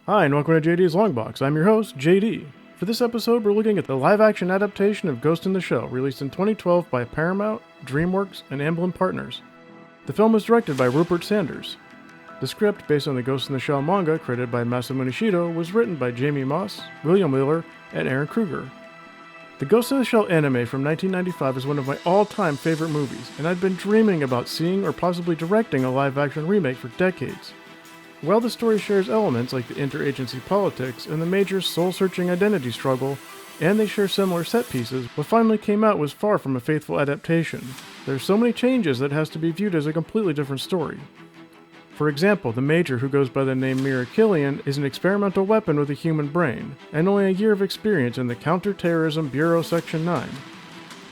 Hi, and welcome to JD's Longbox. I'm your host, JD. For this episode, we're looking at the live-action adaptation of Ghost in the Shell, released in 2012 by Paramount, DreamWorks, and Amblin Partners. The film was directed by Rupert Sanders. The script, based on the Ghost in the Shell manga created by Masamune Shirow, was written by Jamie Moss, William Wheeler, and Ehren Kruger. The Ghost in the Shell anime from 1995 is one of my all-time favorite movies, and I'd been dreaming about seeing or possibly directing a live-action remake for decades. While the story shares elements like the interagency politics and the Major's soul-searching identity struggle, and they share similar set pieces, what finally came out was far from a faithful adaptation. There are so many changes that it has to be viewed as a completely different story. For example, the Major, who goes by the name Mira Killian, is an experimental weapon with a human brain, and only a year of experience in the Counterterrorism Bureau Section 9.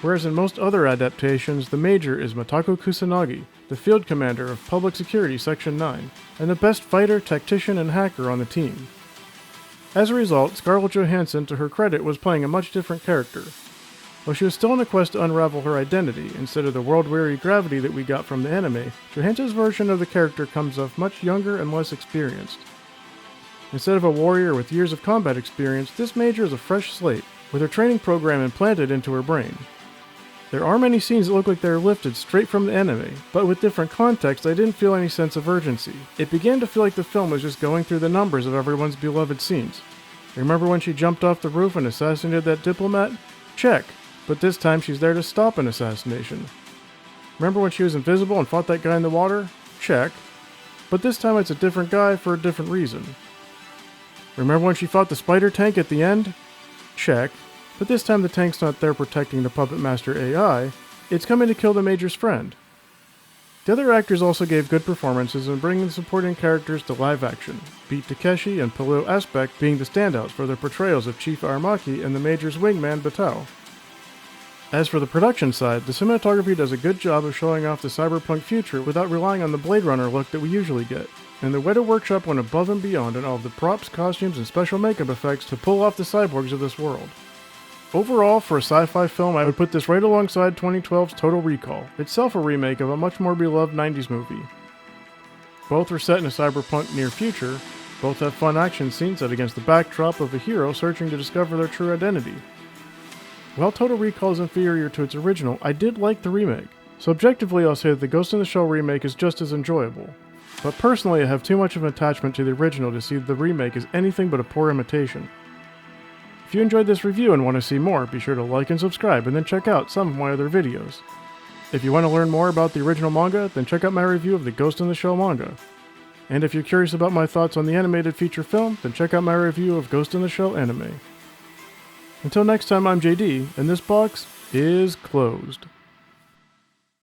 Whereas in most other adaptations, the Major is Matako Kusanagi, the field commander of Public Security Section 9, and the best fighter, tactician, and hacker on the team. As a result, Scarlett Johansson, to her credit, was playing a much different character. While she was still on a quest to unravel her identity, instead of the world-weary gravity that we got from the anime, Johansson's version of the character comes off much younger and less experienced. Instead of a warrior with years of combat experience, this Major is a fresh slate, with her training program implanted into her brain. There are many scenes that look like they are lifted straight from the anime, but with different context, I didn't feel any sense of urgency. It began to feel like the film was just going through the numbers of everyone's beloved scenes. Remember when she jumped off the roof and assassinated that diplomat? Check, but this time she's there to stop an assassination. Remember when she was invisible and fought that guy in the water? Check, but this time it's a different guy for a different reason. Remember when she fought the spider tank at the end? Check. But this time the tank's not there protecting the Puppet Master AI, it's coming to kill the Major's friend. The other actors also gave good performances in bringing the supporting characters to live action, Beat Takeshi and Pilou Asbaek being the standouts for their portrayals of Chief Aramaki and the Major's wingman Batao. As for the production side, the cinematography does a good job of showing off the cyberpunk future without relying on the Blade Runner look that we usually get, and the Weta Workshop went above and beyond in all of the props, costumes, and special makeup effects to pull off the cyborgs of this world. Overall, for a sci-fi film, I would put this right alongside 2012's Total Recall, itself a remake of a much more beloved 90s movie. Both are set in a cyberpunk near future, both have fun action scenes set against the backdrop of a hero searching to discover their true identity. While Total Recall is inferior to its original, I did like the remake, so objectively I'll say that the Ghost in the Shell remake is just as enjoyable. But personally I have too much of an attachment to the original to see the remake as anything but a poor imitation. If you enjoyed this review and want to see more, be sure to like and subscribe and then check out some of my other videos. If you want to learn more about the original manga, then check out my review of the Ghost in the Shell manga. And if you're curious about my thoughts on the animated feature film, then check out my review of Ghost in the Shell anime. Until next time, I'm JD, and this box is closed.